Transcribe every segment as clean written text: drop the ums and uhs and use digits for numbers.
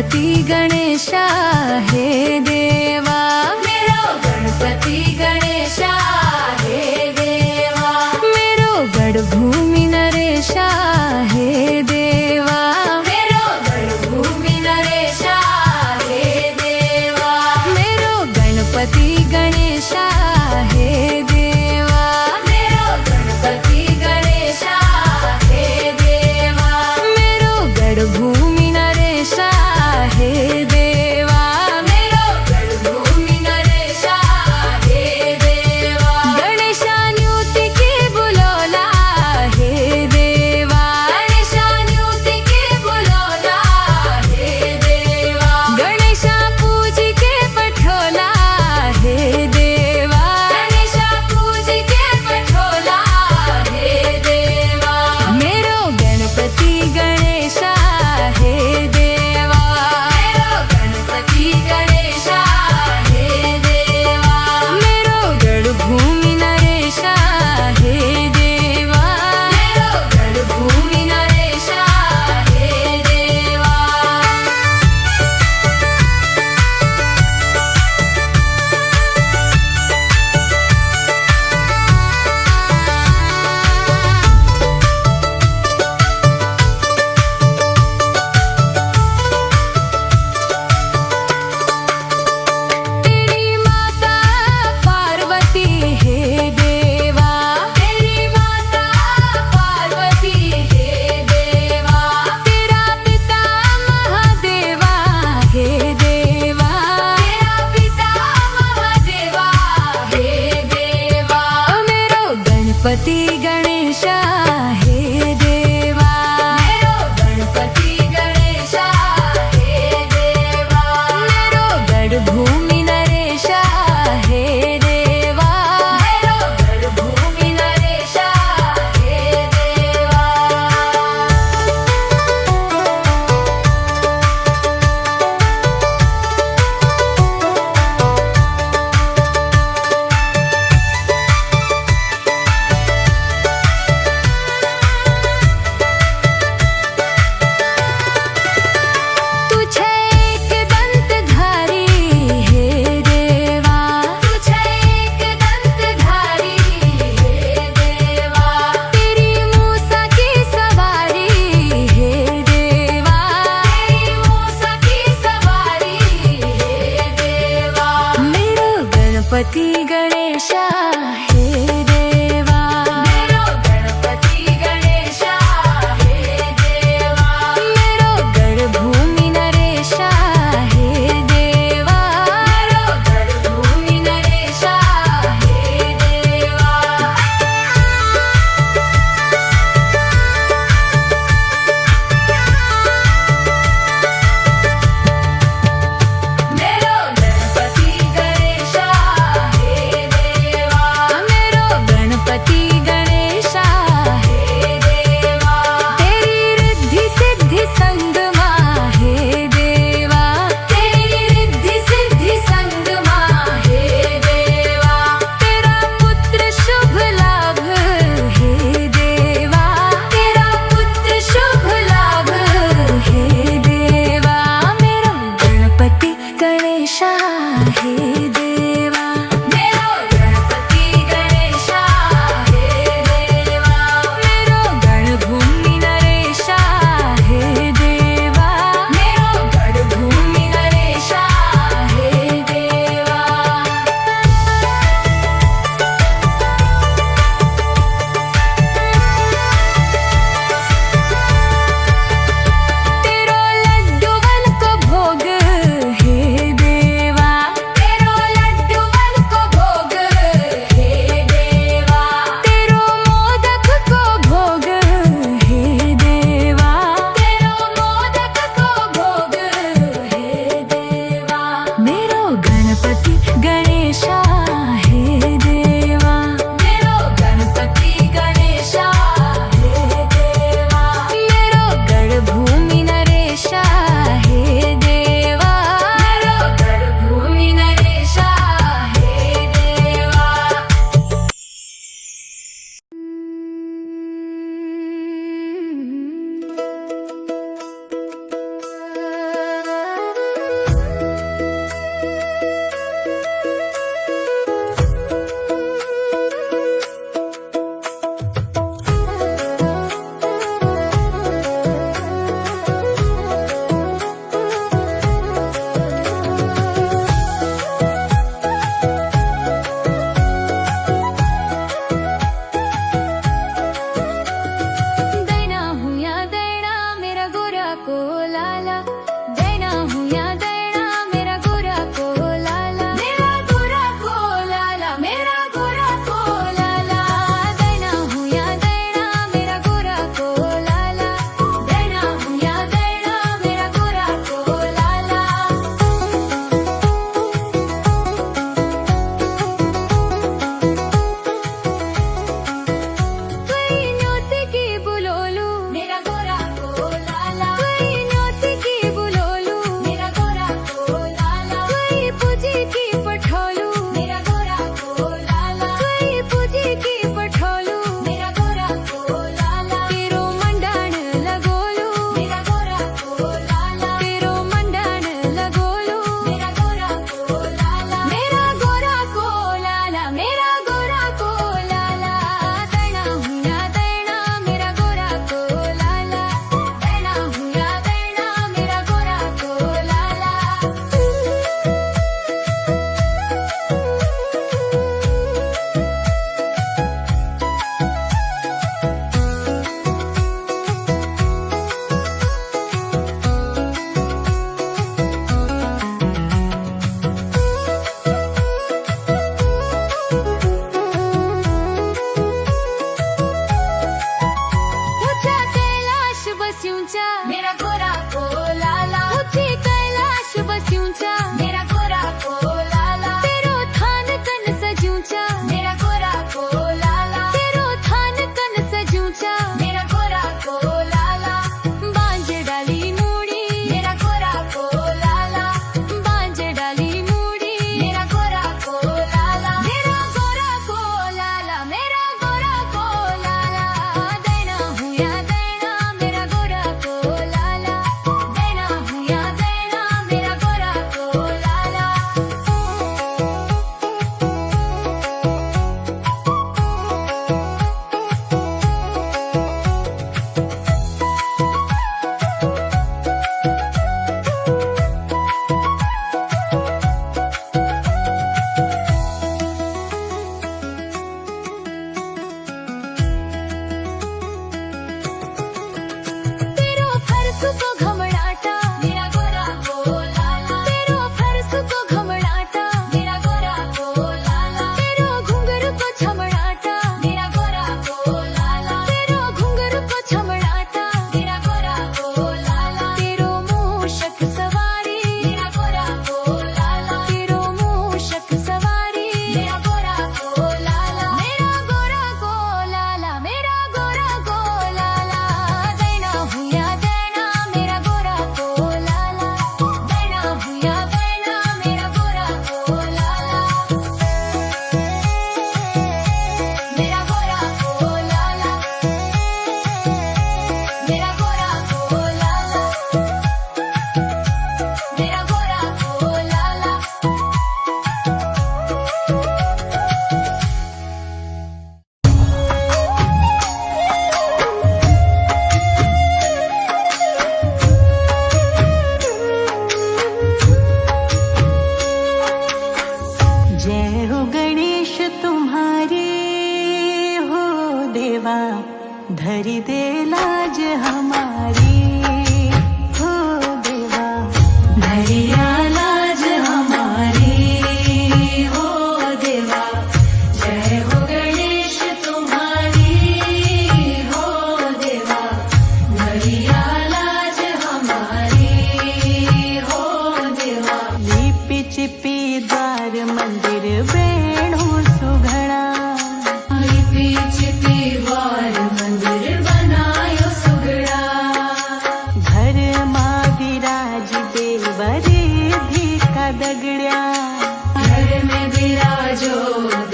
गणपति गणेशा हे देवा, मेरो गणपति गणेशा हे देवा, मेरो गढ़ भूमि नरेशा हे देवा, मेरो गढ़ भूमि नरेशा हे देवा, मेरो गणपति गणेशा हे देवा, मेरो गणपति गणेशा हे देवा, मेरो गढ़ भूमि नरेशा हे देवा, मेरो गढ़ भूमि नरेशा हे देवा, गणेशान्युति की बुलोला हे देवा, गणेशान्युति की बुलोला हे देवा, गणेशा पूज के पठोला हे देवा, गणेशा पूज के पठोला हे देवा, मेरो गणपति गणेशा हे देवा, मेरो गणपति गणेशा हे देवा, मेरो गढ़ भूमि नरेशा हे देवा, मेरो गढ़ भूमि नरेशा हे देवा। तेरी माता पार्वती हे देवा, तेरी माता पार्वती हे देवा, तेरा पिता महादेवा हे देवा, तेरा पिता महादेवा हे देवा, मेरो गणपति गणेशा हे देवा, मेरो गणपति गणेशा हे देवा, मेरो गढ़ भूमि नरेशा हे देवा, मेरो गढ़ भूमि नरेशा हे देवा। तुझे एक दंतधारी हे देवा, तुझे एक दंतधारी हे देवा, तेरी मूसा की सवारी हे देवा, तेरी मूसा की सवारी हे देवा, मेरो गणपति गणेशा हे देवा, मेरो गणपति गणेशा हे देवा, मेरो गढ़ भूमि नरेशा हे देवा, मेरो गढ़ भूमि नरेशा हे देवा। मेरो गणपति गणेशा हे धरिया लाज हमारी हो देवा। जय हो गणेश तुम्हारी हो देवा। धरिया लाज हमारी हो देवा। लिपि चिपी द्वार मंदिर वेणु सुघड़ा। लिपि चिपी द्वार मंदिर बनायो सुगड़ा। घर मादिराज देवरी धी का दगड़िया। घर में विराजो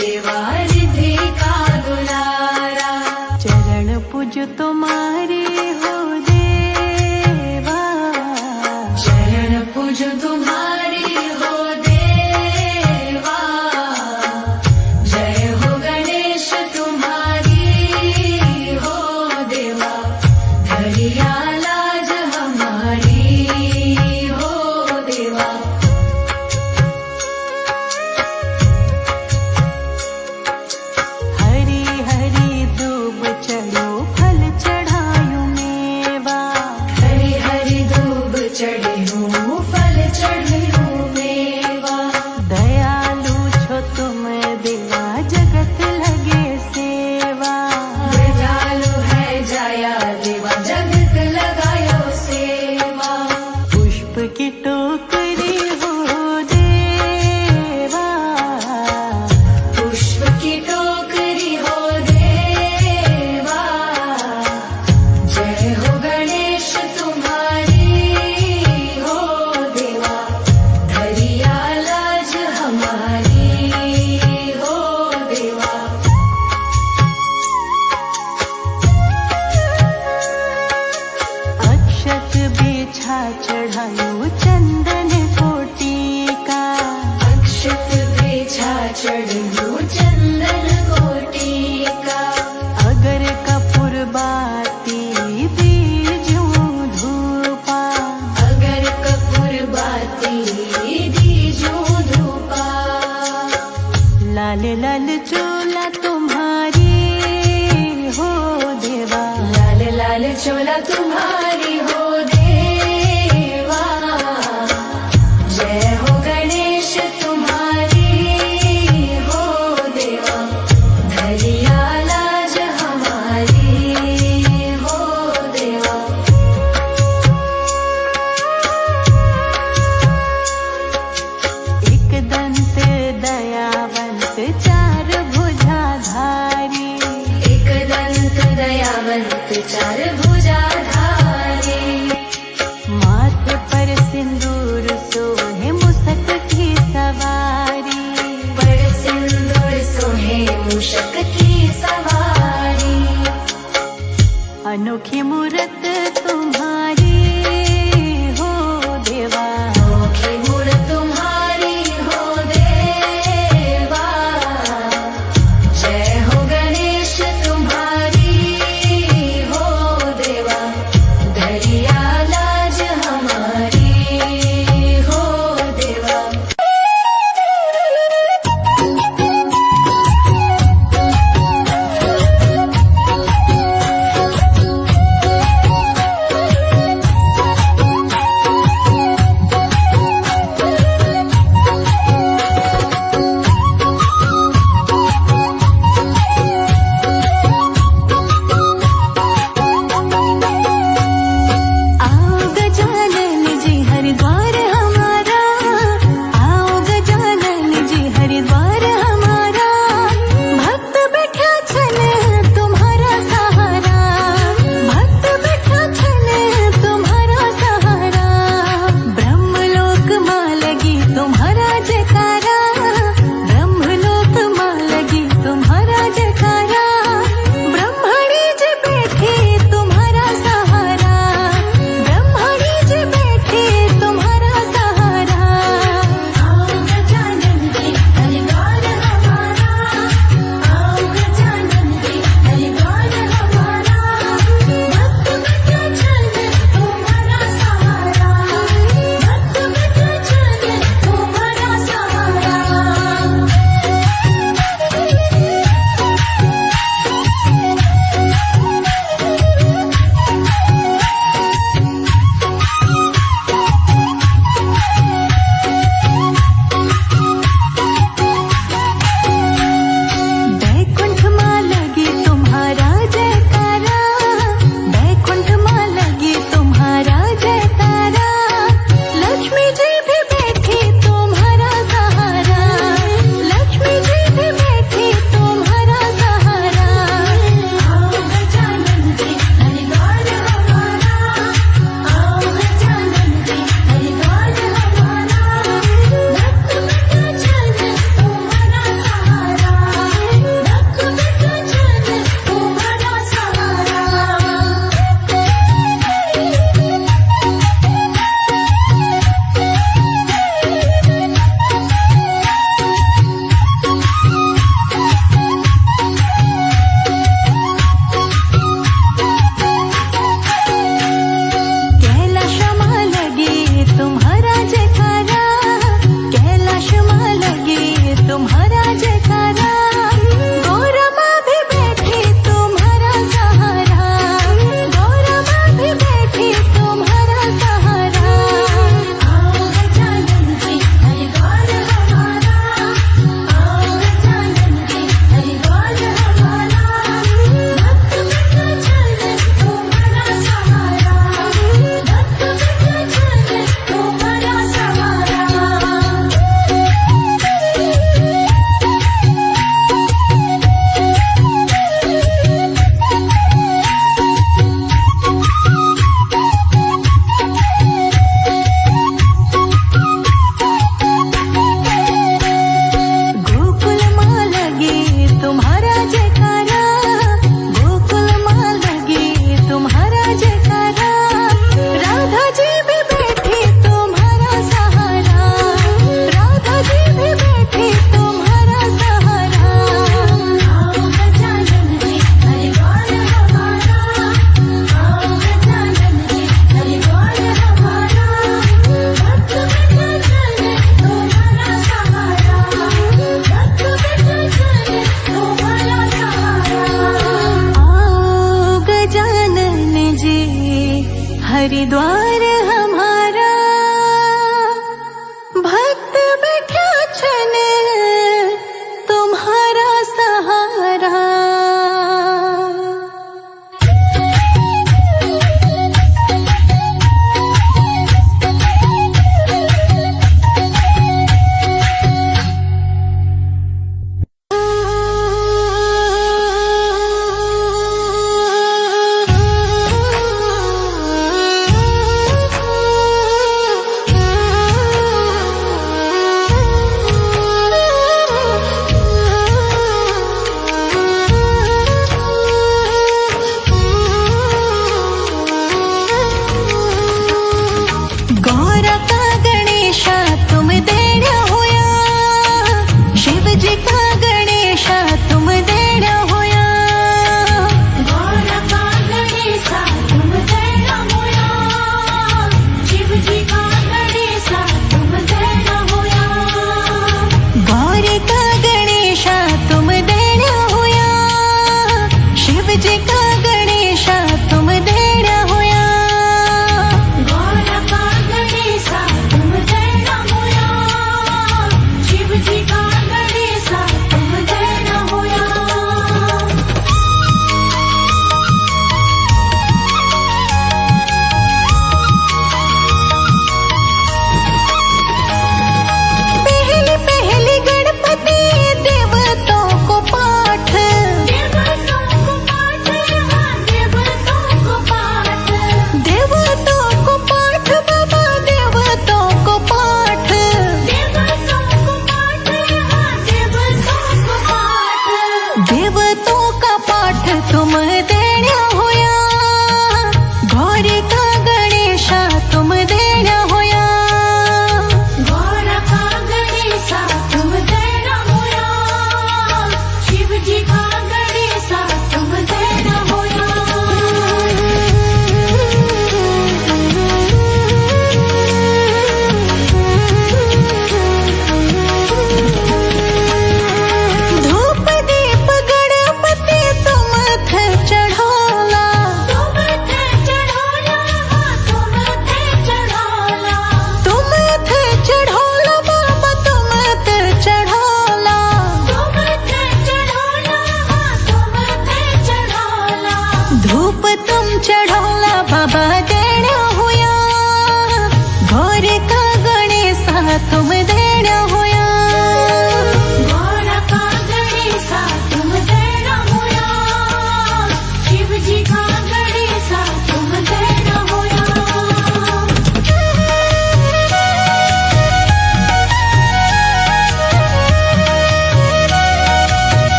देवा रिद्धि का दुलारा। चरण पूज तुम्हारी हो देवा। शरण पूज तुम्हारी हो देवा। जय हो गणेश तुम्हारी हो देवा। धरिया लाज हमारी हो देवा। हरी हरी दूब चढ़ो फल चढ़ायो मेवा। हरी हरी धूप चढ़ी हूँ फल चढ़ी हूँ मेवा। दयालु छो तुम देवा जगत लगे सेवा। दयालु है जाया देवा जगत लगायो सेवा। पुष्प की टोकरी हो देवा। पुष्प की टोकरी हो देवा। जय हो गणेश तुम्हारी हो देवा। धरिया लाज हमारी हो देवा। अक्षत बिछा चढ़ायो चंदन कोटि का। अक्षत बिछा चढ़ू चंदन कोटि का। अगर कपूर बाती दीजू धूपा। अगर कपूर बाती दीजू धूपा। लाल लाल चो